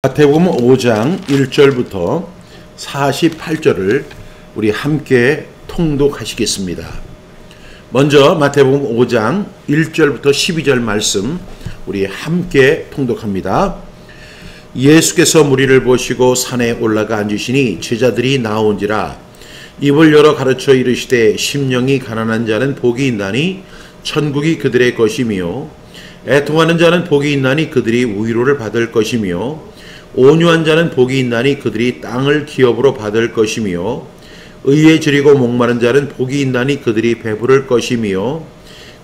마태복음 5장 1절부터 48절을 우리 함께 통독하시겠습니다. 먼저 마태복음 5장 1절부터 12절 말씀 우리 함께 통독합니다. 예수께서 무리를 보시고 산에 올라가 앉으시니 제자들이 나온지라. 입을 열어 가르쳐 이르시되 심령이 가난한 자는 복이 있나니 천국이 그들의 것이며 애통하는 자는 복이 있나니 그들이 위로를 받을 것이며 온유한 자는 복이 있나니 그들이 땅을 기업으로 받을 것이며 의에 지리고 목마른 자는 복이 있나니 그들이 배부를 것이며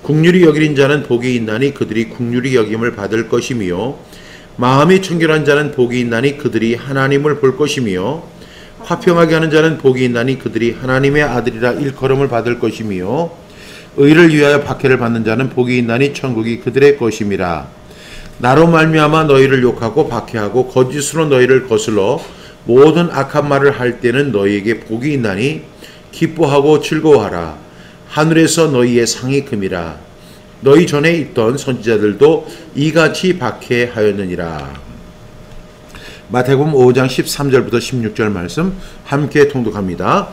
긍휼히 여기는 자는 복이 있나니 그들이 긍휼히 여김을 받을 것이며 마음이 청결한 자는 복이 있나니 그들이 하나님을 볼 것이며 화평하게 하는 자는 복이 있나니 그들이 하나님의 아들이라 일컬음을 받을 것이며 의를 위하여 박해를 받는 자는 복이 있나니 천국이 그들의 것임이라. 나로 말미암아 너희를 욕하고 박해하고 거짓으로 너희를 거슬러 모든 악한 말을 할 때는 너희에게 복이 있나니 기뻐하고 즐거워하라. 하늘에서 너희의 상이 큼이라. 너희 전에 있던 선지자들도 이같이 박해하였느니라. 마태복음 5장 13절부터 16절 말씀 함께 통독합니다.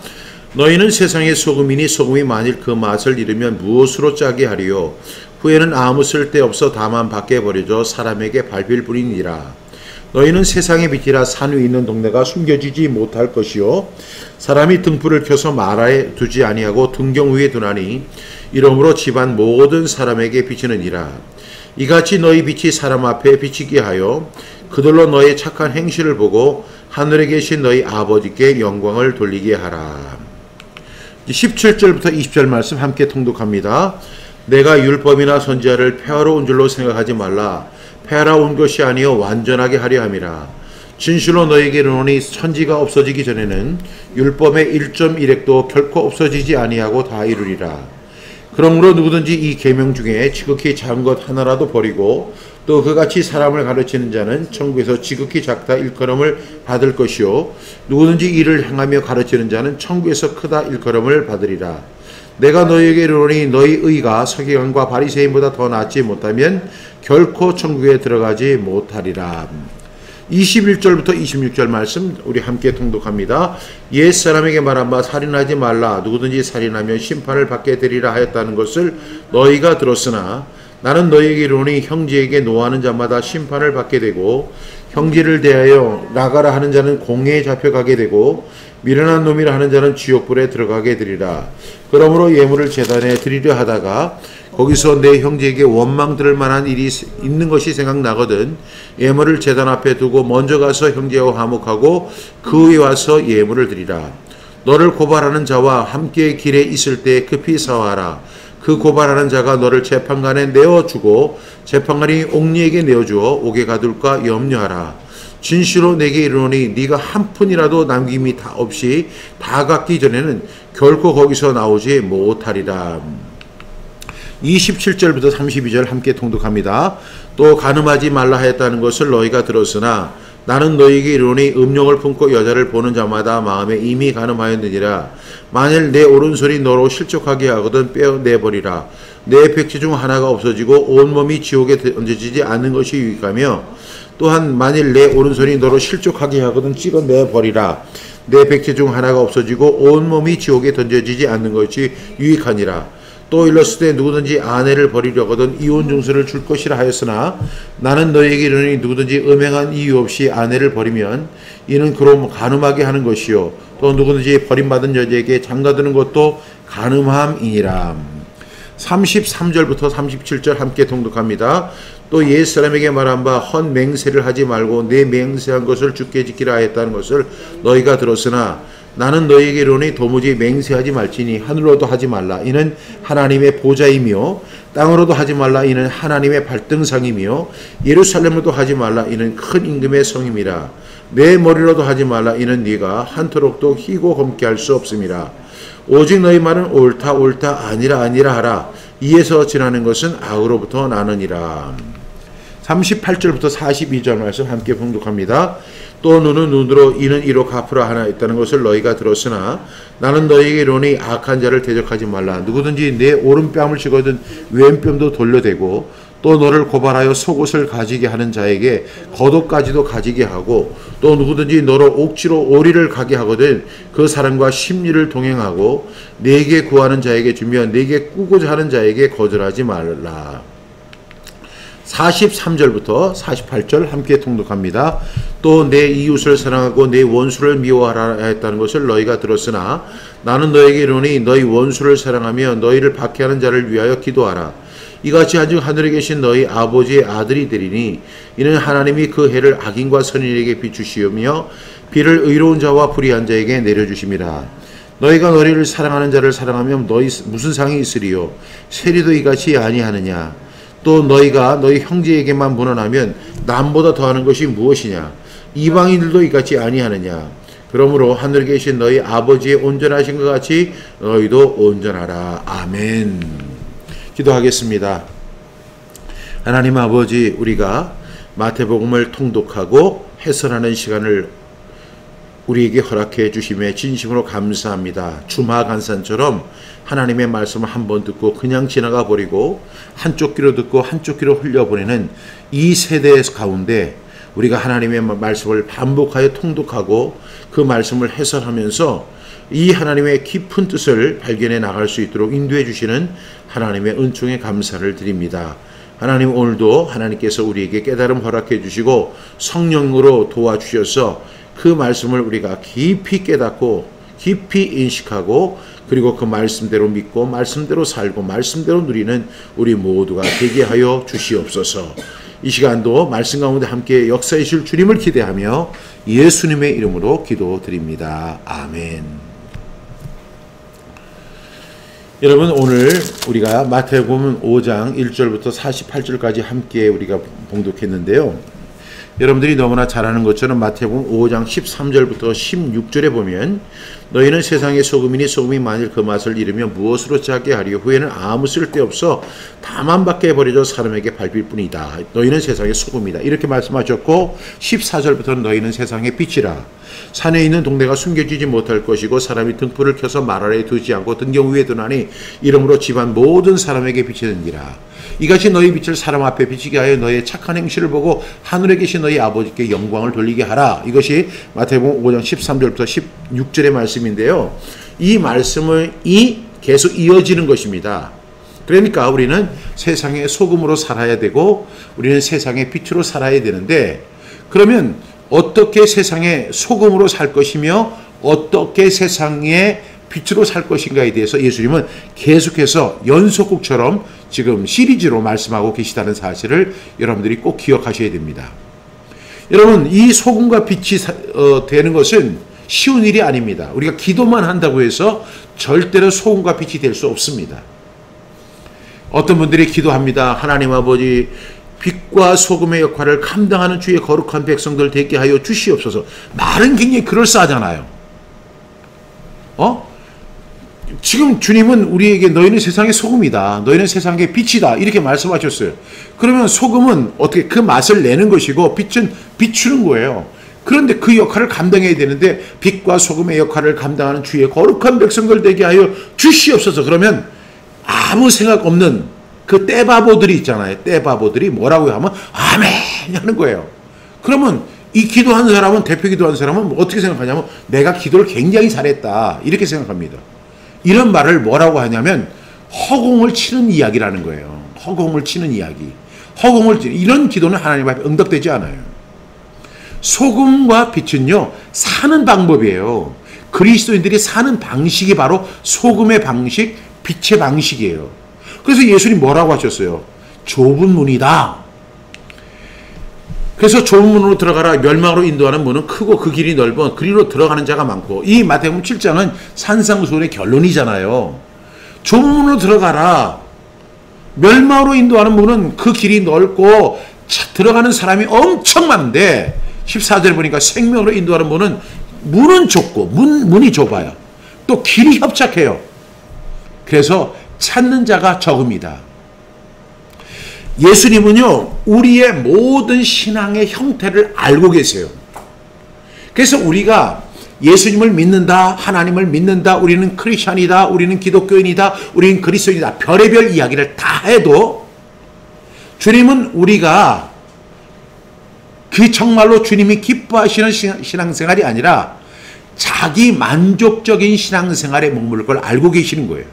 너희는 세상의 소금이니 소금이 만일 그 맛을 잃으면 무엇으로 짜게 하리요. 후에는 아무 쓸데없어 다만 밖에 버려져 사람에게 밟힐 뿐이니라. 너희는 세상의 빛이라 산 위에 있는 동네가 숨겨지지 못할 것이요 사람이 등불을 켜서 마라에 두지 아니하고 등경 위에 두나니 이러므로 집안 모든 사람에게 비치느니라. 이같이 너희 빛이 사람 앞에 비치게 하여 그들로 너희 착한 행실을 보고 하늘에 계신 너희 아버지께 영광을 돌리게 하라. 17절부터 20절 말씀 함께 통독합니다. 내가 율법이나 선지자를 폐하러 온 줄로 생각하지 말라. 폐하러 온 것이 아니요 완전하게 하려 함이라. 진실로 너희에게 이르노니 천지가 없어지기 전에는 율법의 1.1획도 결코 없어지지 아니하고 다 이루리라. 그러므로 누구든지 이 계명 중에 지극히 작은 것 하나라도 버리고 또 그같이 사람을 가르치는 자는 천국에서 지극히 작다 일컬음을 받을 것이요 누구든지 이를 행하며 가르치는 자는 천국에서 크다 일컬음을 받으리라. 내가 너희에게 이르노니 너희 의가 서기관과 바리새인보다 더 낫지 못하면 결코 천국에 들어가지 못하리라. 21절부터 26절 말씀 우리 함께 통독합니다. 옛사람에게 말한 바 살인하지 말라. 누구든지 살인하면 심판을 받게 되리라 하였다는 것을 너희가 들었으나 나는 너희에게 이르노니 형제에게 노하는 자마다 심판을 받게 되고 형제를 대하여 나가라 하는 자는 공회에 잡혀가게 되고 미련한 놈이라 하는 자는 지옥불에 들어가게 되리라. 그러므로 예물을 제단에 드리려 하다가 거기서 내 형제에게 원망 들을 만한 일이 있는 것이 생각나거든 예물을 제단 앞에 두고 먼저 가서 형제와 화목하고 그 위에 와서 예물을 드리라. 너를 고발하는 자와 함께 길에 있을 때 급히 사화하라. 그 고발하는 자가 너를 재판관에 내어주고 재판관이 옥리에게 내어주어 옥에 가둘까 염려하라. 진실로 내게 이르노니 네가 한 푼이라도 남김이 다 없이 다 갚기 전에는 결코 거기서 나오지 못하리라. 27절부터 32절 함께 통독합니다. 또 간음하지 말라 하였다는 것을 너희가 들었으나 나는 너희에게 이르노니 음욕을 품고 여자를 보는 자마다 마음에 이미 간음하였느니라. 만일 내 오른손이 너로 실족하게 하거든 빼어내버리라. 내 백지 중 하나가 없어지고 온몸이 지옥에 던져지지 않는 것이 유익하며 또한 만일 내 오른손이 너로 실족하게 하거든 찍어내버리라. 내 백지 중 하나가 없어지고 온몸이 지옥에 던져지지 않는 것이 유익하니라. 또 일렀을 때 누구든지 아내를 버리려거든 이혼 증서를 줄 것이라 하였으나 나는 너희에게 이르노니 누구든지 음행한 이유 없이 아내를 버리면 이는 그로 간음하게 하는 것이요 또 누구든지 버림받은 여자에게 장가드는 것도 간음함이니라. 33절부터 37절 함께 통독합니다. 또 옛사람에게 말한 바 헌 맹세를 하지 말고 내 맹세한 것을 주께 지키라 하였다는 것을 너희가 들었으나 나는 너희에게 이르노니 도무지 맹세하지 말지니 하늘로도 하지 말라. 이는 하나님의 보좌이며 땅으로도 하지 말라. 이는 하나님의 발등상이며 예루살렘으로도 하지 말라. 이는 큰 임금의 성임이라. 내 머리로도 하지 말라. 이는 네가 한토록도 희고 검게 할 수 없음이라. 오직 너희 말은 옳다 옳다 아니라 아니라 하라. 이에서 지나는 것은 악으로부터 나느니라. 38절부터 42절 말씀 함께 봉독합니다. 또 눈은 눈으로 이는 이로 갚으라 하나 있다는 것을 너희가 들었으나 나는 너희에게 이르노니 악한 자를 대적하지 말라. 누구든지 내 오른뺨을 치거든 왼뺨도 돌려대고 또 너를 고발하여 속옷을 가지게 하는 자에게 겉옷까지도 가지게 하고 또 누구든지 너로 억지로 오리를 가게 하거든 그 사람과 심리를 동행하고 네게 구하는 자에게 주며 네게 꾸고자 하는 자에게 거절하지 말라. 43절부터 48절 함께 통독합니다. 또 내 이웃을 사랑하고 내 원수를 미워하라 했다는 것을 너희가 들었으나 나는 너에게 이르노니 너희 원수를 사랑하며 너희를 박해하는 자를 위하여 기도하라. 이같이 한즉 하늘에 계신 너희 아버지의 아들이 되리니 이는 하나님이 그 해를 악인과 선인에게 비추시며 비를 의로운 자와 불의한 자에게 내려주심이라. 너희가 너희를 사랑하는 자를 사랑하면 너희 무슨 상이 있으리요? 세리도 이같이 아니하느냐? 또 너희가 너희 형제에게만 무난하면 남보다 더하는 것이 무엇이냐? 이방인들도 이같이 아니하느냐? 그러므로 하늘에 계신 너희 아버지의 온전하신 것 같이 너희도 온전하라. 아멘. 기도하겠습니다. 하나님 아버지, 우리가 마태복음을 통독하고 해설하는 시간을 우리에게 허락해 주심에 진심으로 감사합니다. 주마간산처럼 하나님의 말씀을 한번 듣고 그냥 지나가 버리고 한쪽 귀로 듣고 한쪽 귀로 흘려보내는 이 세대 가운데 우리가 하나님의 말씀을 반복하여 통독하고 그 말씀을 해설하면서 이 하나님의 깊은 뜻을 발견해 나갈 수 있도록 인도해 주시는 하나님의 은총에 감사를 드립니다. 하나님, 오늘도 하나님께서 우리에게 깨달음 허락해 주시고 성령으로 도와주셔서 그 말씀을 우리가 깊이 깨닫고 깊이 인식하고 그리고 그 말씀대로 믿고 말씀대로 살고 말씀대로 누리는 우리 모두가 되게 하여 주시옵소서. 이 시간도 말씀 가운데 함께 역사해 주실 주님을 기대하며 예수님의 이름으로 기도드립니다. 아멘. 여러분, 오늘 우리가 마태복음 5장 1절부터 48절까지 함께 우리가 봉독했는데요. 여러분들이 너무나 잘 아는 것처럼 마태복음 5장 13절부터 16절에 보면 너희는 세상의 소금이니 소금이 만일 그 맛을 잃으면 무엇으로 짜게 하리요? 후에는 아무 쓸데없어 다만 밖에 버려져 사람에게 밟힐 뿐이다. 너희는 세상의 소금이다. 이렇게 말씀하셨고 14절부터는 너희는 세상의 빛이라. 산에 있는 동네가 숨겨지지 못할 것이고 사람이 등불을 켜서 말 아래에 두지 않고 등경 위에 두나니 이러므로 집안 모든 사람에게 비치느니라. 이같이 너희 빛을 사람 앞에 비치게 하여 너희의 착한 행실을 보고 하늘에 계신 너희 아버지께 영광을 돌리게 하라. 이것이 마태복음 5장 13절부터 16절의 말씀인데요. 이 말씀을 계속 이어지는 것입니다. 그러니까 우리는 세상의 소금으로 살아야 되고 우리는 세상의 빛으로 살아야 되는데, 그러면 어떻게 세상의 소금으로 살 것이며 어떻게 세상의 빛으로 살 것인가에 대해서 예수님은 계속해서 연속극처럼 지금 시리즈로 말씀하고 계시다는 사실을 여러분들이 꼭 기억하셔야 됩니다. 여러분, 이 소금과 빛이 되는 것은 쉬운 일이 아닙니다. 우리가 기도만 한다고 해서 절대로 소금과 빛이 될 수 없습니다. 어떤 분들이 기도합니다. 하나님 아버지, 빛과 소금의 역할을 감당하는 주의 거룩한 백성들 되게 하여 주시옵소서. 말은 굉장히 그럴싸하잖아요. 지금 주님은 우리에게 너희는 세상의 소금이다. 너희는 세상의 빛이다. 이렇게 말씀하셨어요. 그러면 소금은 어떻게 그 맛을 내는 것이고 빛은 비추는 거예요. 그런데 그 역할을 감당해야 되는데 빛과 소금의 역할을 감당하는 주의 거룩한 백성들 되게 하여 주시옵소서. 그러면 아무 생각 없는 그 떼바보들이 있잖아요. 떼바보들이 뭐라고 하면 아멘 하는 거예요. 그러면 이 기도한 사람은, 대표 기도한 사람은 어떻게 생각하냐면 내가 기도를 굉장히 잘했다 이렇게 생각합니다. 이런 말을 뭐라고 하냐면 허공을 치는 이야기라는 거예요. 허공을 치는 이야기. 이런 기도는 하나님 앞에 응답되지 않아요. 소금과 빛은요, 사는 방법이에요. 그리스도인들이 사는 방식이 바로 소금의 방식, 빛의 방식이에요. 그래서 예수님 뭐라고 하셨어요? 좁은 문이다. 그래서 좁은 문으로 들어가라. 멸망으로 인도하는 문은 크고 그 길이 넓어 그리로 들어가는 자가 많고. 이 마태복음 7장은 산상수훈의 결론이잖아요. 좁은 문으로 들어가라. 멸망으로 인도하는 문은 그 길이 넓고 들어가는 사람이 엄청 많은데 14절에 보니까 생명으로 인도하는 문은 좁고 문이 좁아요. 또 길이 협착해요. 그래서 찾는 자가 적습니다. 예수님은요, 우리의 모든 신앙의 형태를 알고 계세요. 그래서 우리가 예수님을 믿는다, 하나님을 믿는다, 우리는 크리스찬이다, 우리는 기독교인이다, 우리는 그리스도인이다, 별의별 이야기를 다 해도 주님은 우리가 그 정말로 주님이 기뻐하시는 신앙생활이 아니라 자기 만족적인 신앙생활에 머무를 걸 알고 계시는 거예요.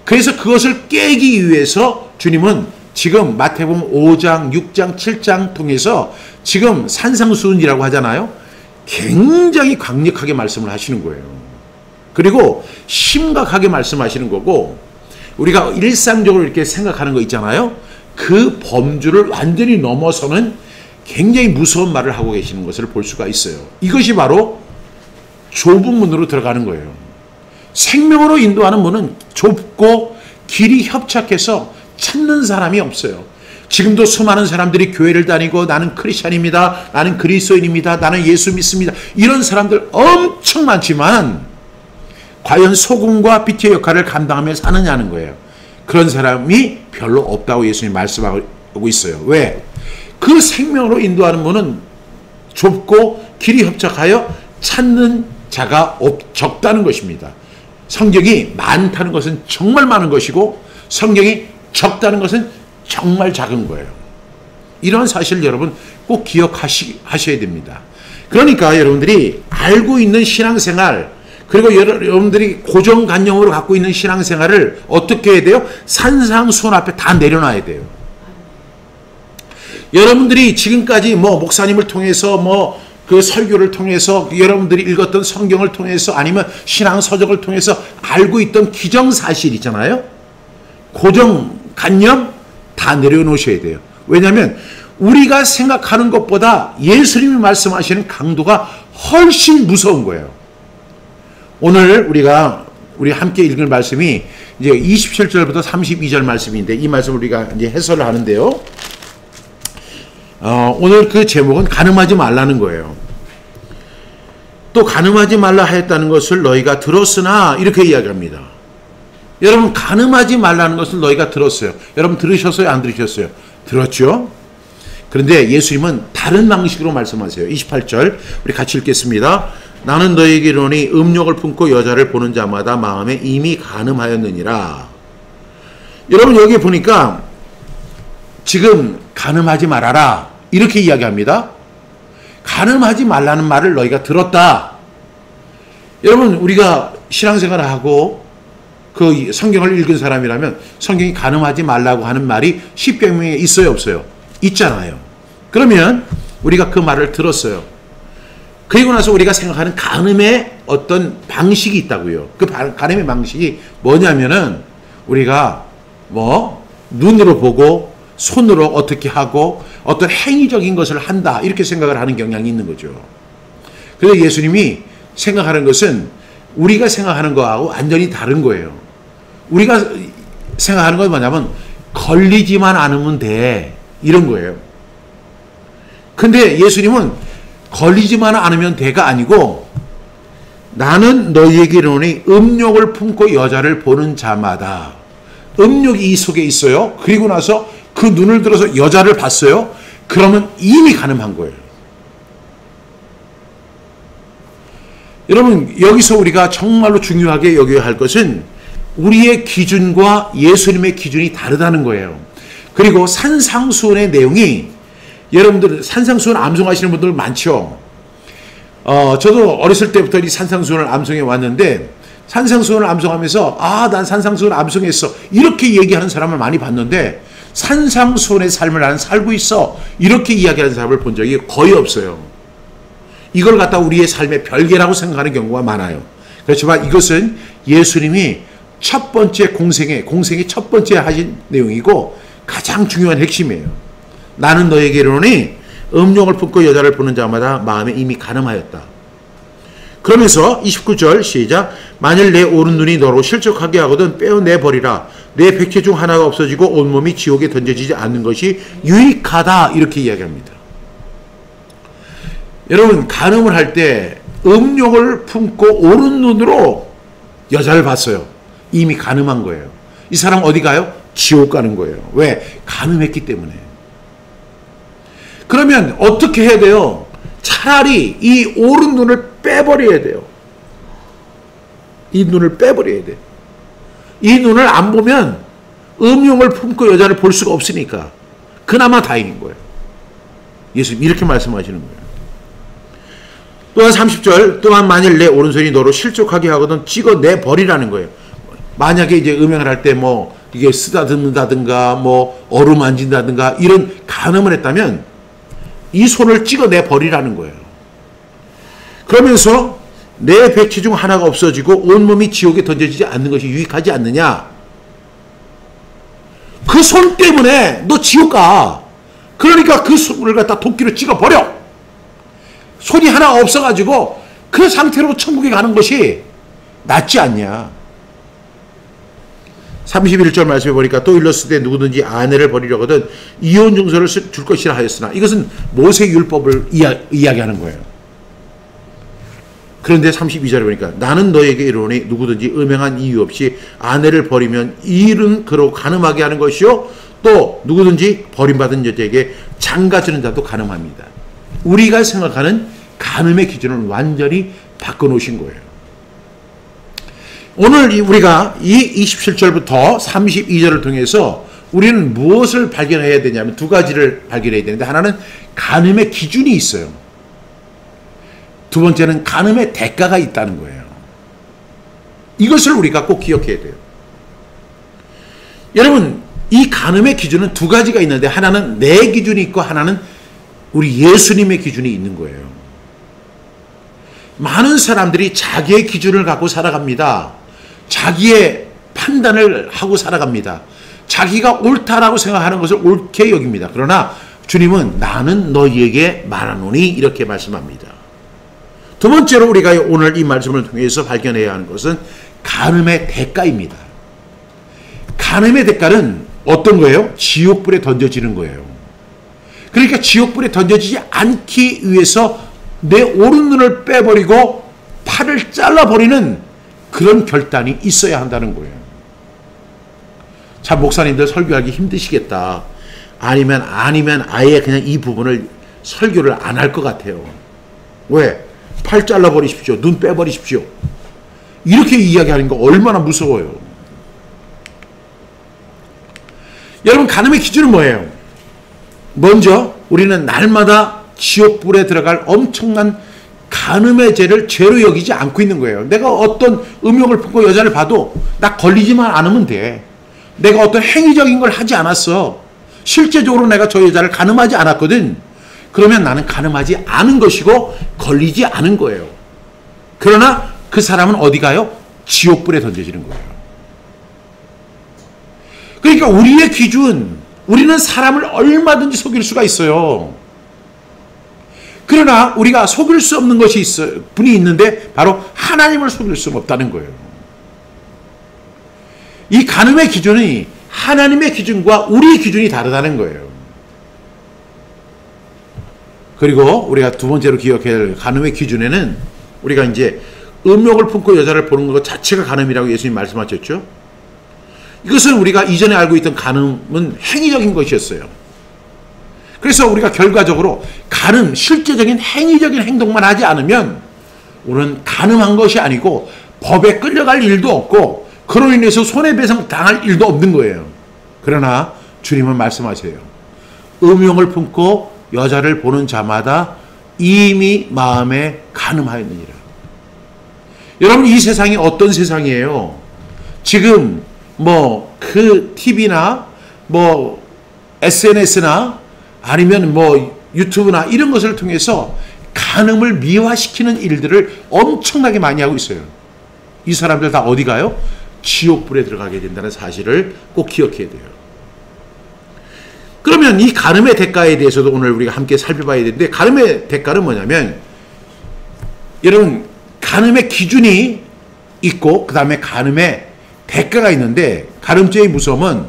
그래서 그것을 깨기 위해서 주님은 지금 마태복음 5장, 6장, 7장 통해서 지금 산상수훈이라고 하잖아요. 굉장히 강력하게 말씀을 하시는 거예요. 그리고 심각하게 말씀하시는 거고, 우리가 일상적으로 이렇게 생각하는 거 있잖아요. 그 범주를 완전히 넘어서는 굉장히 무서운 말을 하고 계시는 것을 볼 수가 있어요. 이것이 바로 좁은 문으로 들어가는 거예요. 생명으로 인도하는 문은 좁고 길이 협착해서 찾는 사람이 없어요. 지금도 수많은 사람들이 교회를 다니고 나는 크리스찬입니다. 나는 그리스도인입니다. 나는 예수 믿습니다. 이런 사람들 엄청 많지만 과연 소금과 빛의 역할을 감당하며 사느냐는 거예요. 그런 사람이 별로 없다고 예수님이 말씀하고 있어요. 왜? 그 생명으로 인도하는 문은 좁고 길이 협착하여 찾는 자가 적다는 것입니다. 성경이 많다는 것은 정말 많은 것이고 성경이 적다는 것은 정말 작은 거예요. 이런 사실 여러분 꼭 기억하셔야 됩니다. 그러니까 여러분들이 알고 있는 신앙생활, 그리고 여러분들이 고정관념으로 갖고 있는 신앙생활을 어떻게 해야 돼요? 산상수훈 앞에 다 내려놔야 돼요. 여러분들이 지금까지 목사님을 통해서 그 설교를 통해서 여러분들이 읽었던 성경을 통해서 아니면 신앙서적을 통해서 알고 있던 기정사실 있잖아요. 고정관념 다 내려놓으셔야 돼요. 왜냐하면 우리가 생각하는 것보다 예수님이 말씀하시는 강도가 훨씬 무서운 거예요. 오늘 우리 함께 읽을 말씀이 이제 27절부터 32절 말씀인데 이 말씀을 우리가 이제 해설을 하는데요. 오늘 그 제목은 간음하지 말라는 거예요. 또 간음하지 말라 하였다는 것을 너희가 들었으나 이렇게 이야기합니다. 여러분 간음하지 말라는 것을 너희가 들었어요. 여러분 들으셨어요? 안 들으셨어요? 들었죠? 그런데 예수님은 다른 방식으로 말씀하세요. 28절 우리 같이 읽겠습니다. 나는 너희에게 이르노니 음욕을 품고 여자를 보는 자마다 마음에 이미 간음하였느니라. 여러분 여기 보니까 지금 간음하지 말아라 이렇게 이야기합니다. 간음하지 말라는 말을 너희가 들었다. 여러분 우리가 신앙생활을 하고 그 성경을 읽은 사람이라면 성경이 간음하지 말라고 하는 말이 십계명에 있어요 없어요? 있잖아요. 그러면 우리가 그 말을 들었어요. 그리고 나서 우리가 생각하는 간음의 어떤 방식이 있다고요. 그 간음의 방식이 뭐냐면은 우리가 눈으로 보고 손으로 어떻게 하고 어떤 행위적인 것을 한다 이렇게 생각을 하는 경향이 있는 거죠. 그래서 예수님이 생각하는 것은 우리가 생각하는 거하고 완전히 다른 거예요. 우리가 생각하는 건 뭐냐면 걸리지만 않으면 돼 이런 거예요. 근데 예수님은 걸리지만 않으면 돼가 아니고 나는 너희에게 이르노니 음욕을 품고 여자를 보는 자마다 음욕이 이 속에 있어요. 그리고 나서 그 눈을 들어서 여자를 봤어요. 그러면 이미 간음한 거예요. 여러분 여기서 우리가 정말로 중요하게 여겨야 할 것은 우리의 기준과 예수님의 기준이 다르다는 거예요. 그리고 산상수훈의 내용이 여러분들 산상수훈 암송하시는 분들 많죠. 저도 어렸을 때부터 이 산상수훈을 암송해 왔는데 산상수훈을 암송하면서 난 산상수훈 암송했어 이렇게 얘기하는 사람을 많이 봤는데 산상수훈의 삶을 나는 살고 있어 이렇게 이야기하는 사람을 본 적이 거의 없어요. 이걸 갖다 우리의 삶의 별개라고 생각하는 경우가 많아요. 그렇지만 이것은 예수님이 첫 번째 공생의 첫 번째 하신 내용이고 가장 중요한 핵심이에요. 나는 너에게 이르노니 음욕을 품고 여자를 보는 자마다 마음에 이미 간음하였다. 그러면서 29절 시작. 만일 내 오른눈이 너로 실족하게 하거든 빼어내버리라. 내 백체 중 하나가 없어지고 온몸이 지옥에 던져지지 않는 것이 유익하다 이렇게 이야기합니다. 여러분 간음을 할 때 음욕을 품고 오른눈으로 여자를 봤어요. 이미 간음한 거예요. 이 사람 어디 가요? 지옥 가는 거예요. 왜? 간음했기 때문에. 그러면 어떻게 해야 돼요? 차라리 이 오른눈을 빼버려야 돼요. 이 눈을 빼버려야 돼요. 이 눈을 안 보면 음욕을 품고 여자를 볼 수가 없으니까. 그나마 다행인 거예요. 예수님 이렇게 말씀하시는 거예요. 또한 30절, 또한 만일 내 오른손이 너로 실족하게 하거든 찍어내 버리라는 거예요. 만약에 이제 음행을 할 때 뭐 이게 쓰다듬는다든가 뭐 어루만진다든가 이런 간음을 했다면 이 손을 찍어내 버리라는 거예요. 그러면서 내 백치 중 하나가 없어지고 온몸이 지옥에 던져지지 않는 것이 유익하지 않느냐. 그 손 때문에 너 지옥 가. 그러니까 그 손을 갖다 도끼로 찍어버려. 손이 하나 없어가지고 그 상태로 천국에 가는 것이 낫지 않냐. 31절 말씀해 보니까 또 일렀을 때 누구든지 아내를 버리려거든 이혼 증서를 줄 것이라 하였으나 이것은 모세율법을 이야기하는 거예요. 그런데 32절에 보니까 나는 너에게 이르노니 누구든지 음행한 이유 없이 아내를 버리면 이 일은 그로 간음하게 하는 것이요 또 누구든지 버림받은 여자에게 장가지는 자도 간음합니다. 우리가 생각하는 간음의 기준을 완전히 바꿔놓으신 거예요. 오늘 우리가 이 27절부터 32절을 통해서 우리는 무엇을 발견해야 되냐면 두 가지를 발견해야 되는데 하나는 간음의 기준이 있어요. 두 번째는 간음의 대가가 있다는 거예요. 이것을 우리가 꼭 기억해야 돼요. 여러분 이 간음의 기준은 두 가지가 있는데 하나는 내 기준이 있고 하나는 우리 예수님의 기준이 있는 거예요. 많은 사람들이 자기의 기준을 갖고 살아갑니다. 자기의 판단을 하고 살아갑니다. 자기가 옳다라고 생각하는 것을 옳게 여깁니다. 그러나 주님은 나는 너희에게 말하노니 이렇게 말씀합니다. 두 번째로 우리가 오늘 이 말씀을 통해서 발견해야 하는 것은 간음의 대가입니다. 간음의 대가는 어떤 거예요? 지옥불에 던져지는 거예요. 그러니까 지옥불에 던져지지 않기 위해서 내 오른눈을 빼버리고 팔을 잘라버리는 그런 결단이 있어야 한다는 거예요. 참 목사님들 설교하기 힘드시겠다. 아니면 아예 그냥 이 부분을 설교를 안 할 것 같아요. 왜? 팔 잘라버리십시오. 눈 빼버리십시오. 이렇게 이야기하는 거 얼마나 무서워요. 여러분 간음의 기준은 뭐예요? 먼저 우리는 날마다 지옥불에 들어갈 엄청난 간음의 죄를 죄로 여기지 않고 있는 거예요. 내가 어떤 음욕을 품고 여자를 봐도 나 걸리지만 않으면 돼. 내가 어떤 행위적인 걸 하지 않았어. 실제적으로 내가 저 여자를 간음하지 않았거든. 그러면 나는 간음하지 않은 것이고 걸리지 않은 거예요. 그러나 그 사람은 어디 가요? 지옥불에 던져지는 거예요. 그러니까 우리의 기준, 우리는 사람을 얼마든지 속일 수가 있어요. 그러나 우리가 속일 수 없는 것이 분이 있는데 바로 하나님을 속일 수 없다는 거예요. 이 간음의 기준이 하나님의 기준과 우리의 기준이 다르다는 거예요. 그리고 우리가 두 번째로 기억해야 할 간음의 기준에는 우리가 이제 음욕을 품고 여자를 보는 것 자체가 간음이라고 예수님 말씀하셨죠. 이것은 우리가 이전에 알고 있던 간음은 행위적인 것이었어요. 그래서 우리가 결과적으로 간음, 실제적인 행위적인 행동만 하지 않으면 우리는 간음한 것이 아니고 법에 끌려갈 일도 없고 그로 인해서 손해배상 당할 일도 없는 거예요. 그러나 주님은 말씀하세요. 음욕을 품고 여자를 보는 자마다 이미 마음에 간음하였느니라. 여러분 이 세상이 어떤 세상이에요? 지금 그 TV나 SNS나 아니면 유튜브나 이런 것을 통해서 간음을 미화시키는 일들을 엄청나게 많이 하고 있어요. 이 사람들 다 어디 가요? 지옥불에 들어가게 된다는 사실을 꼭 기억해야 돼요. 그러면 이 간음의 대가에 대해서도 오늘 우리가 함께 살펴봐야 되는데 간음의 대가는 뭐냐면 여러분 간음의 기준이 있고 그 다음에 간음의 대가가 있는데 간음죄의 무서움은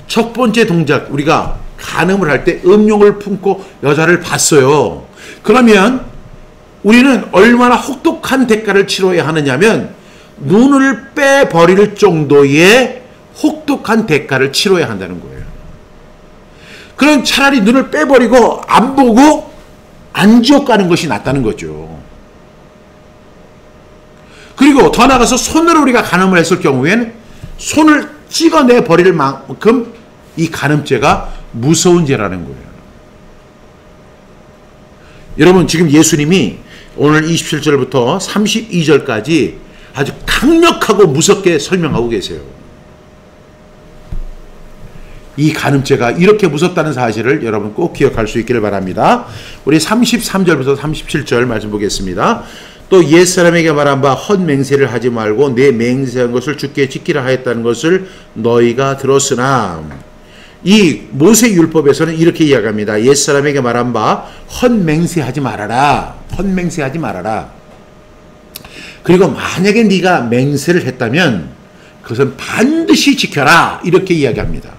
첫 번째 동작 우리가 간음을 할 때 음욕을 품고 여자를 봤어요. 그러면 우리는 얼마나 혹독한 대가를 치러야 하느냐면 눈을 빼버릴 정도의 혹독한 대가를 치러야 한다는 거예요. 그럼 차라리 눈을 빼버리고 안 보고 안 지옥 가는 것이 낫다는 거죠. 그리고 더 나아가서 손으로 우리가 간음을 했을 경우에는 손을 찍어내 버릴 만큼 이 간음죄가 무서운 죄라는 거예요. 여러분, 지금 예수님이 오늘 27절부터 32절까지 아주 강력하고 무섭게 설명하고 계세요. 이 간음죄가 이렇게 무섭다는 사실을 여러분 꼭 기억할 수 있기를 바랍니다. 우리 33절부터 37절 말씀 보겠습니다. 또 옛사람에게 말한 바 헛맹세를 하지 말고 내 맹세한 것을 주께 지키라 하였다는 것을 너희가 들었으나, 이 모세율법에서는 이렇게 이야기합니다. 옛사람에게 말한 바 헛맹세하지 말아라. 헛맹세하지 말아라. 그리고 만약에 네가 맹세를 했다면 그것은 반드시 지켜라. 이렇게 이야기합니다.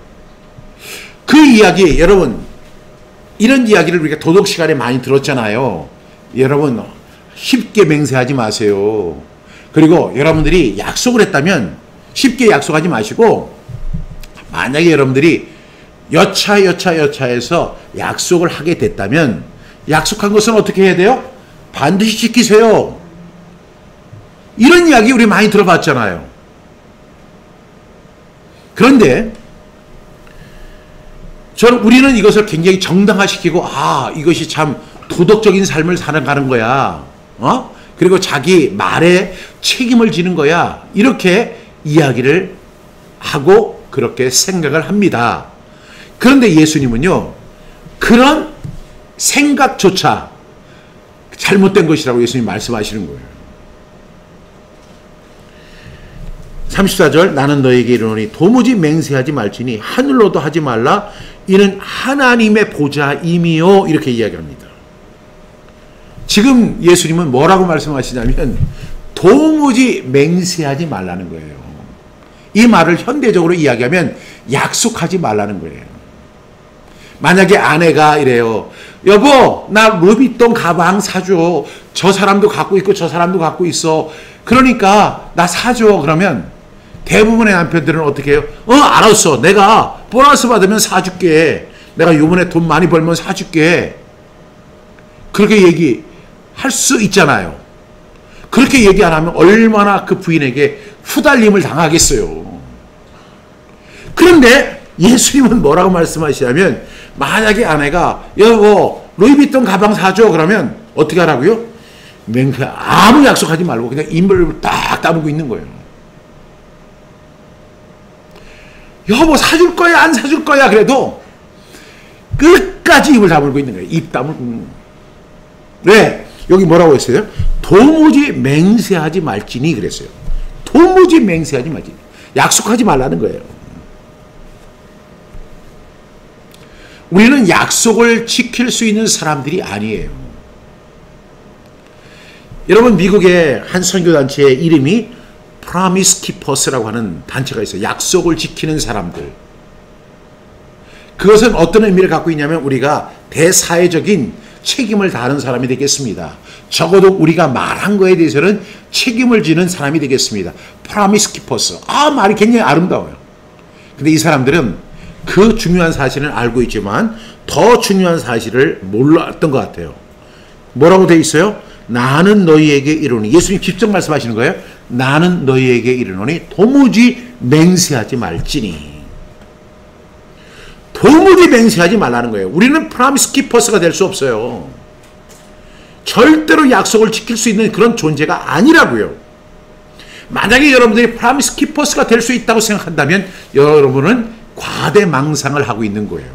그 이야기, 여러분, 이런 이야기를 우리가 도덕 시간에 많이 들었잖아요. 여러분, 쉽게 맹세하지 마세요. 그리고 여러분들이 약속을 했다면 쉽게 약속하지 마시고, 만약에 여러분들이 여차해서 약속을 하게 됐다면 약속한 것은 어떻게 해야 돼요? 반드시 지키세요. 이런 이야기 우리 많이 들어봤잖아요. 그런데 우리는 이것을 굉장히 정당화시키고, 이것이 참 도덕적인 삶을 살아가는 거야. 그리고 자기 말에 책임을 지는 거야. 이렇게 이야기를 하고 그렇게 생각을 합니다. 그런데 예수님은요, 그런 생각조차 잘못된 것이라고 예수님 말씀하시는 거예요. 34절, 나는 너에게 이르노니 도무지 맹세하지 말지니 하늘로도 하지 말라. 이는 하나님의 보좌임이요. 이렇게 이야기합니다. 지금 예수님은 뭐라고 말씀하시냐면 도무지 맹세하지 말라는 거예요. 이 말을 현대적으로 이야기하면 약속하지 말라는 거예요. 만약에 아내가 이래요. 여보, 나 루비통 가방 사줘. 저 사람도 갖고 있고 저 사람도 갖고 있어. 그러니까 나 사줘. 그러면 대부분의 남편들은 어떻게 해요? 알았어. 내가 보너스 받으면 사줄게. 내가 요번에 돈 많이 벌면 사줄게. 그렇게 얘기할 수 있잖아요. 그렇게 얘기 안 하면 얼마나 그 부인에게 후달림을 당하겠어요. 그런데 예수님은 뭐라고 말씀하시냐면, 만약에 아내가 여보 루이비통 가방 사줘. 그러면 어떻게 하라고요? 아무 약속하지 말고 그냥 입을 딱 다물고 있는 거예요. 여보 사줄 거야 안 사줄 거야 그래도 끝까지 입을 다물고 있는 거예요. 입 다물고. 왜? 여기 뭐라고 했어요? 도무지 맹세하지 말지니 그랬어요. 도무지 맹세하지 말지니. 약속하지 말라는 거예요. 우리는 약속을 지킬 수 있는 사람들이 아니에요. 여러분, 미국의 한 선교단체의 이름이 Promise Keepers라고 하는 단체가 있어요. 약속을 지키는 사람들. 그것은 어떤 의미를 갖고 있냐면 우리가 대사회적인 책임을 다하는 사람이 되겠습니다. 적어도 우리가 말한 거에 대해서는 책임을 지는 사람이 되겠습니다. Promise Keepers. 말이 굉장히 아름다워요. 근데 이 사람들은 그 중요한 사실을 알고 있지만 더 중요한 사실을 몰랐던 것 같아요. 뭐라고 돼 있어요? 나는 너희에게 이르노니. 예수님 직접 말씀하시는 거예요. 나는 너희에게 이르노니 도무지 맹세하지 말지니. 도무지 맹세하지 말라는 거예요. 우리는 프라미스 키퍼스가 될 수 없어요. 절대로 약속을 지킬 수 있는 그런 존재가 아니라고요. 만약에 여러분들이 프라미스 키퍼스가 될 수 있다고 생각한다면 여러분은 과대망상을 하고 있는 거예요.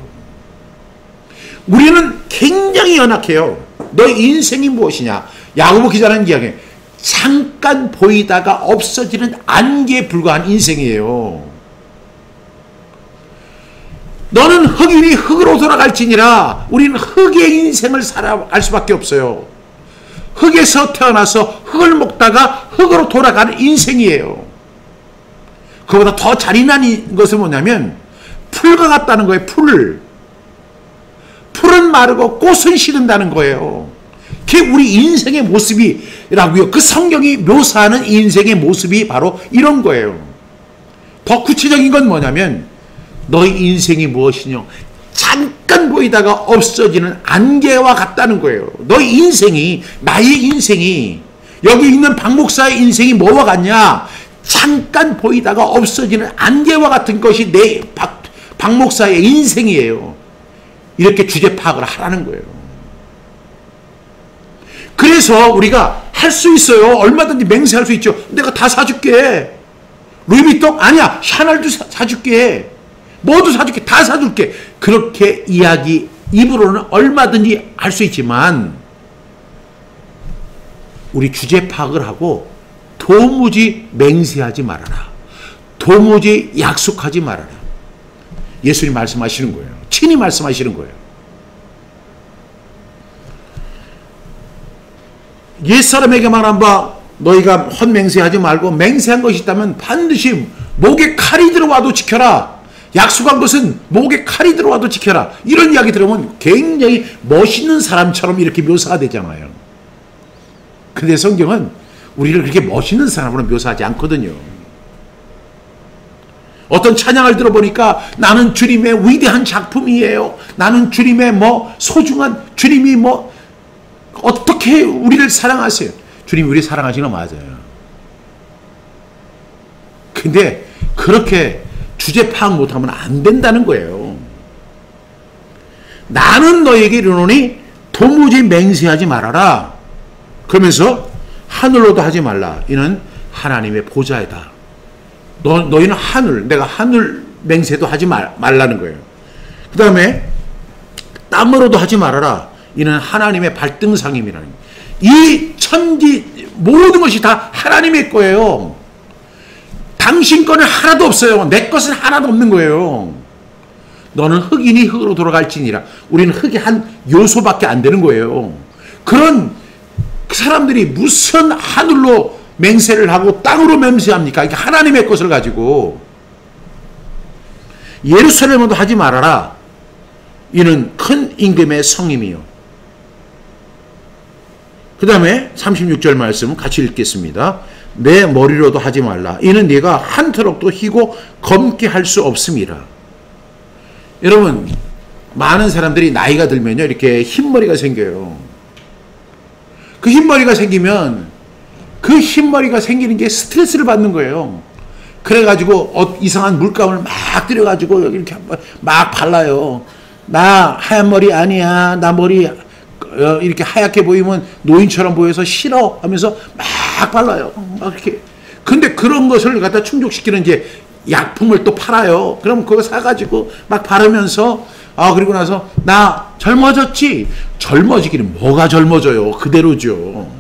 우리는 굉장히 연약해요. 너의 인생이 무엇이냐? 야고보 기자는 이야기해. 잠깐 보이다가 없어지는 안개에 불과한 인생이에요. 너는 흙이니 흙으로 돌아갈지니라. 우리는 흙의 인생을 살아갈 수밖에 없어요. 흙에서 태어나서 흙을 먹다가 흙으로 돌아가는 인생이에요. 그보다 더 잔인한 것은 뭐냐면 풀과 같다는 거예요. 풀은 마르고 꽃은 시든다는 거예요. 그게 우리 인생의 모습이라고요. 그 성경이 묘사하는 인생의 모습이 바로 이런 거예요. 더 구체적인 건 뭐냐면 너의 인생이 무엇이냐? 잠깐 보이다가 없어지는 안개와 같다는 거예요. 너의 인생이, 나의 인생이, 여기 있는 박 목사의 인생이 뭐와 같냐? 잠깐 보이다가 없어지는 안개와 같은 것이 내 박 목사의 인생이에요. 이렇게 주제 파악을 하라는 거예요. 그래서 우리가 할 수 있어요. 얼마든지 맹세할 수 있죠. 내가 다 사줄게. 루이비통? 아니야. 샤넬도 사줄게. 뭐도 사줄게. 다 사줄게. 그렇게 이야기 입으로는 얼마든지 할 수 있지만 우리 주제 파악을 하고 도무지 맹세하지 말아라. 도무지 약속하지 말아라. 예수님 말씀하시는 거예요. 친히 말씀하시는 거예요. 옛사람에게 말한 바 너희가 헛맹세하지 말고 맹세한 것이 있다면 반드시 목에 칼이 들어와도 지켜라. 약속한 것은 목에 칼이 들어와도 지켜라. 이런 이야기 들으면 굉장히 멋있는 사람처럼 이렇게 묘사가 되잖아요. 근데 성경은 우리를 그렇게 멋있는 사람으로 묘사하지 않거든요. 어떤 찬양을 들어보니까 나는 주님의 위대한 작품이에요. 나는 주님의 소중한 주님이 어떻게 우리를 사랑하세요. 주님이 우리 사랑하시는 거 맞아요. 근데 그렇게 주제 파악 못하면 안 된다는 거예요. 나는 너에게 이르노니 도무지 맹세하지 말아라. 그러면서 하늘로도 하지 말라. 이는 하나님의 보좌이다. 너희는 내가 하늘 맹세도 하지 말라는 거예요. 그 다음에 땅으로도 하지 말아라. 이는 하나님의 발등상임이라는 거예요. 이 천지 모든 것이 다 하나님의 거예요. 당신 거는 하나도 없어요. 내 것은 하나도 없는 거예요. 너는 흙이니 흙으로 돌아갈지니라. 우리는 흙의 한 요소밖에 안 되는 거예요. 그런 사람들이 무슨 하늘로 맹세를 하고 땅으로 맹세합니까? 이게 하나님의 것을 가지고. 예루살렘으로도 하지 말아라. 이는 큰 임금의 성임이요. 그 다음에 36절 말씀 같이 읽겠습니다. 내 머리로도 하지 말라. 이는 네가 한터럭도 희고 검게 할 수 없음이라. 여러분, 많은 사람들이 나이가 들면요, 이렇게 흰머리가 생겨요. 그 흰머리가 생기면 그 흰머리가 생기는 게 스트레스를 받는 거예요. 그래가지고 이상한 물감을 막 들여가지고 이렇게 막 발라요. 나 하얀 머리 아니야. 나 머리 이렇게 하얗게 보이면 노인처럼 보여서 싫어 하면서 막 발라요. 막 이렇게. 근데 그런 것을 갖다 충족시키는 이제 약품을 또 팔아요. 그럼 그거 사가지고 막 바르면서 그리고 나서 나 젊어졌지? 젊어지기는 뭐가 젊어져요? 그대로죠.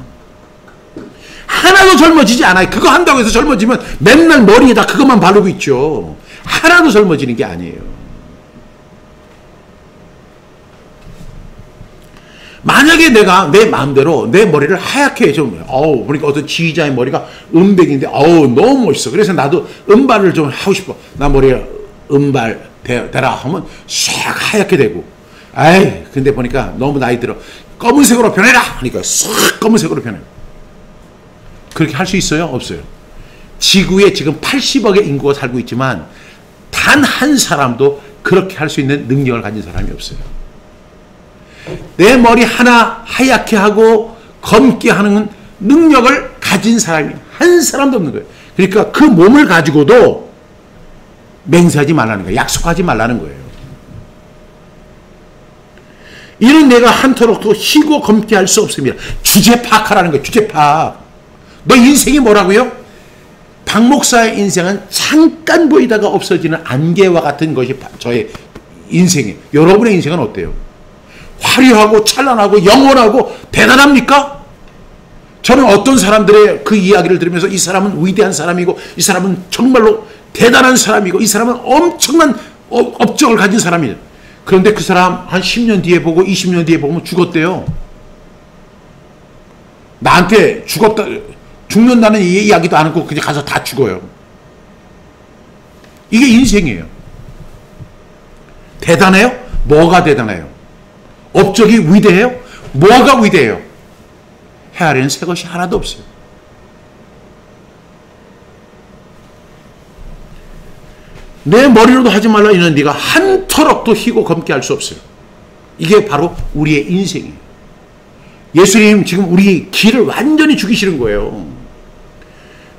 하나도 젊어지지 않아요. 그거 한다고 해서 젊어지면 맨날 머리에다 그것만 바르고 있죠. 하나도 젊어지는 게 아니에요. 만약에 내가 내 마음대로 내 머리를 하얗게 좀, 그러니까 어떤 지휘자의 머리가 은백인데, 너무 멋있어. 그래서 나도 은발을 좀 하고 싶어. 나 머리에 은발 대라 하면 싹 하얗게 되고, 근데 보니까 너무 나이 들어. 검은색으로 변해라! 하니까 싹 검은색으로 변해요. 그렇게 할 수 있어요? 없어요. 지구에 지금 80억의 인구가 살고 있지만, 단 한 사람도 그렇게 할 수 있는 능력을 가진 사람이 없어요. 내 머리 하나 하얗게 하고 검게 하는 능력을 가진 사람이 한 사람도 없는 거예요. 그러니까 그 몸을 가지고도 맹세하지 말라는 거예요. 약속하지 말라는 거예요. 이는 내가 한터럭도 희고 검게 할 수 없습니다. 주제 파악하라는 거예요. 주제 파악. 너 인생이 뭐라고요? 박 목사의 인생은 잠깐 보이다가 없어지는 안개와 같은 것이 저의 인생이에요. 여러분의 인생은 어때요? 화려하고 찬란하고 영원하고 대단합니까? 저는 어떤 사람들의 그 이야기를 들으면서 이 사람은 위대한 사람이고 이 사람은 정말로 대단한 사람이고 이 사람은 엄청난 업적을 가진 사람이에요. 그런데 그 사람 한 10년 뒤에 보고 20년 뒤에 보면 죽었대요. 나한테 죽는다는 이야기도 안 하고 그냥 가서 다 죽어요. 이게 인생이에요. 대단해요? 뭐가 대단해요? 업적이 위대해요? 뭐가 위대해요? 헤아리는 새 것이 하나도 없어요. 내 머리로도 하지 말라. 이는 네가 한 터럭도 희고 검게 할 수 없어요. 이게 바로 우리의 인생이에요. 예수님 지금 우리 길을 완전히 죽이시는 거예요.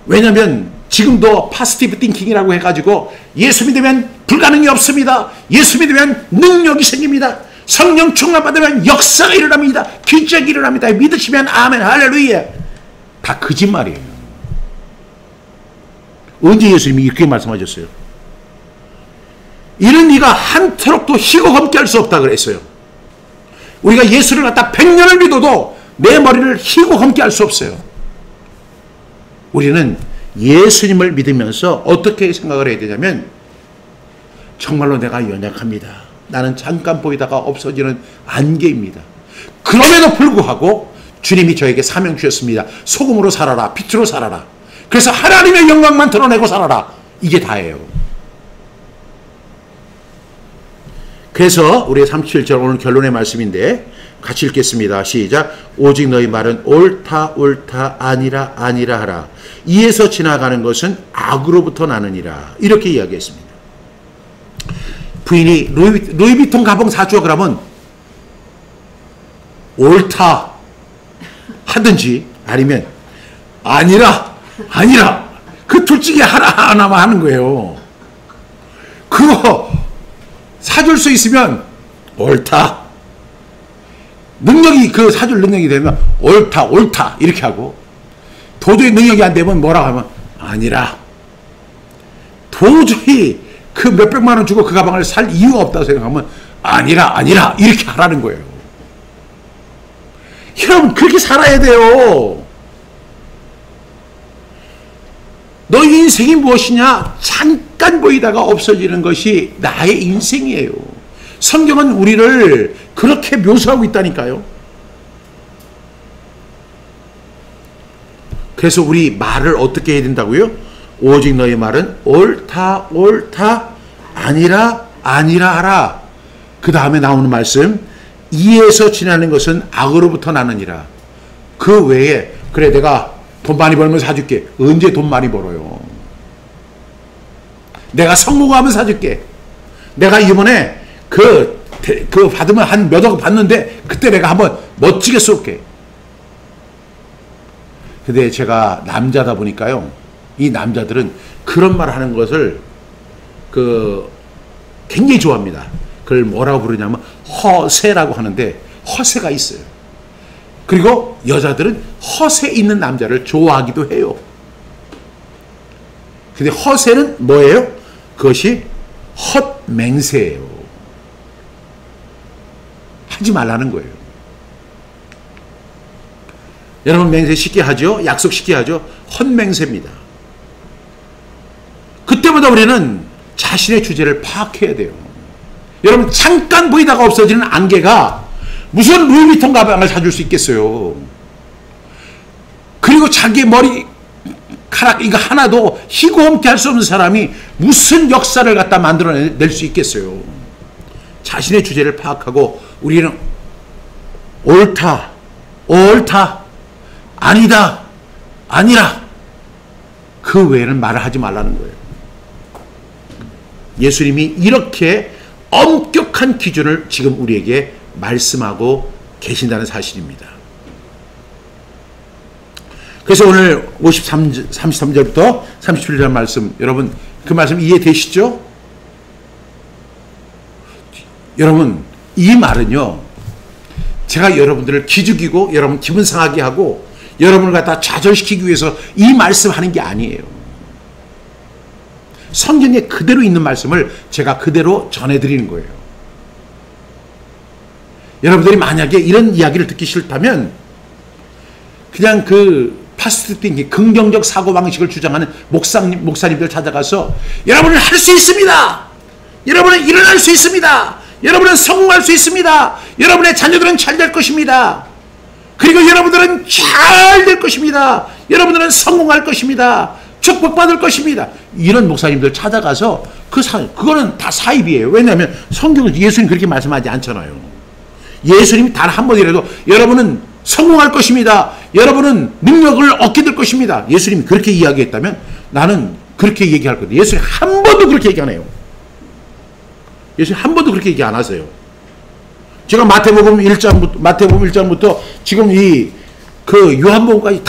왜냐하면 지금도 파스티브 띵킹이라고 해가지고 예수 믿으면 불가능이 없습니다. 예수 믿으면 능력이 생깁니다. 성령 충만 받으면 역사가 일어납니다. 기적이 일어납니다. 믿으시면 아멘 할렐루야. 다 거짓말이에요. 언제 예수님이 이렇게 말씀하셨어요? 이는 네가 한터럭도 희고 검게 할 수 없다 그랬어요. 우리가 예수를 갖다 100년을 믿어도 내 머리를 희고 검게 할 수 없어요. 우리는 예수님을 믿으면서 어떻게 생각을 해야 되냐면, 정말로 내가 연약합니다. 나는 잠깐 보이다가 없어지는 안개입니다. 그럼에도 불구하고 주님이 저에게 사명 주셨습니다. 소금으로 살아라. 빛으로 살아라. 그래서 하나님의 영광만 드러내고 살아라. 이게 다예요. 그래서 우리 37절 오늘 결론의 말씀인데 같이 읽겠습니다. 시작. 오직 너희 말은 옳다 옳다 아니라 아니라 하라. 이에서 지나가는 것은 악으로부터 나느니라. 이렇게 이야기했습니다. 부인이 루이비통 가방 사주어 그러면 옳다 하든지 아니면 아니라 그 둘 중에 하나만 하는 거예요. 그거 사줄 수 있으면 옳다. 능력이 그 사줄 능력이 되면 옳다 이렇게 하고, 도저히 능력이 안 되면 뭐라고 하면 아니라. 도저히 그 몇백만 원 주고 그 가방을 살 이유가 없다고 생각하면 아니라 이렇게 하라는 거예요. 여러분 그렇게 살아야 돼요. 너희 인생이 무엇이냐? 잠깐 보이다가 없어지는 것이 나의 인생이에요. 성경은 우리를 그렇게 묘사하고 있다니까요. 그래서 우리 말을 어떻게 해야 된다고요? 오직 너희 말은 옳다 아니라 하라. 그 다음에 나오는 말씀, 이에서 지나는 것은 악으로부터 나느니라. 그 외에 그래 내가 돈 많이 벌면 사줄게. 언제 돈 많이 벌어요? 내가 성공하면 사줄게. 내가 이번에 그 받으면 한 몇억 받는데 그때 내가 한번 멋지게 쏠게. 근데 제가 남자다 보니까요, 이 남자들은 그런 말 하는 것을 굉장히 좋아합니다. 그걸 뭐라고 부르냐면 허세라고 하는데, 허세가 있어요. 그리고 여자들은 허세 있는 남자를 좋아하기도 해요. 근데 허세는 뭐예요? 그것이 헛맹세예요. 하지 말라는 거예요. 여러분 맹세 쉽게 하죠? 약속 쉽게 하죠? 헛맹세입니다. 그때마다 우리는 자신의 주제를 파악해야 돼요. 여러분 잠깐 보이다가 없어지는 안개가 무슨 루이비통 가방을 사줄 수 있겠어요. 그리고 자기의 머리카락 이거 하나도 희고함께 할 수 없는 사람이 무슨 역사를 갖다 만들어낼 수 있겠어요. 자신의 주제를 파악하고 우리는 옳다 아니다 아니라 그 외에는 말을 하지 말라는 거예요. 예수님이 이렇게 엄격한 기준을 지금 우리에게 말씀하고 계신다는 사실입니다. 그래서 오늘 33절부터 37절 말씀, 여러분 그 말씀 이해되시죠? 여러분 이 말은요, 제가 여러분들을 기죽이고 여러분 기분 상하게 하고 여러분을 갖다 좌절시키기 위해서 이 말씀하는 게 아니에요. 성경에 그대로 있는 말씀을 제가 그대로 전해드리는 거예요. 여러분들이 만약에 이런 이야기를 듣기 싫다면 그냥 파스트 띵킹, 긍정적 사고방식을 주장하는 목사님들 찾아가서 여러분은 할 수 있습니다. 여러분은 일어날 수 있습니다. 여러분은 성공할 수 있습니다. 여러분의 자녀들은 잘 될 것입니다. 그리고 여러분들은 잘 될 것입니다. 여러분들은 성공할 것입니다. 축복받을 것입니다. 이런 목사님들 찾아가서 그거는 다 사입이에요. 왜냐하면 성경은 예수님 그렇게 말씀하지 않잖아요. 예수님이 단 한 번이라도 여러분은 성공할 것입니다. 여러분은 능력을 얻게 될 것입니다. 예수님이 그렇게 이야기했다면 나는 그렇게 얘기할 거예요. 예수님 한 번도 그렇게 얘기 안 해요. 예수님 한 번도 그렇게 얘기 안 하세요. 제가 마태복음 1장부터 지금 요한복음까지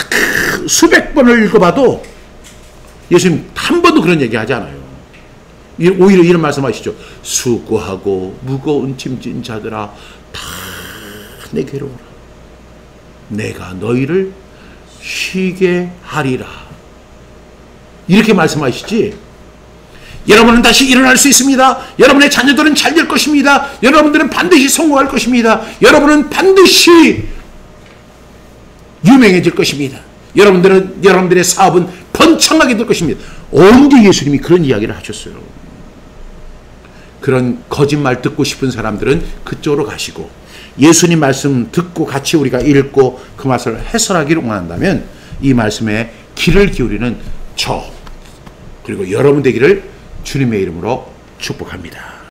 수백 번을 읽어봐도 예수님 한 번도 그런 얘기 하지 않아요. 오히려 이런 말씀하시죠. 수고하고 무거운 짐진 자들아 다 내게로 오라. 내가 너희를 쉬게 하리라. 이렇게 말씀하시지. 여러분은 다시 일어날 수 있습니다. 여러분의 자녀들은 잘 될 것입니다. 여러분들은 반드시 성공할 것입니다. 여러분은 반드시 유명해질 것입니다. 여러분들의 사업은 번창하게 될 것입니다. 언제 예수님이 그런 이야기를 하셨어요? 그런 거짓말 듣고 싶은 사람들은 그쪽으로 가시고, 예수님 말씀 듣고 같이 우리가 읽고 그 말씀을 해설하기를 원한다면 이 말씀에 귀를 기울이는 저, 그리고 여러분 되기를 주님의 이름으로 축복합니다.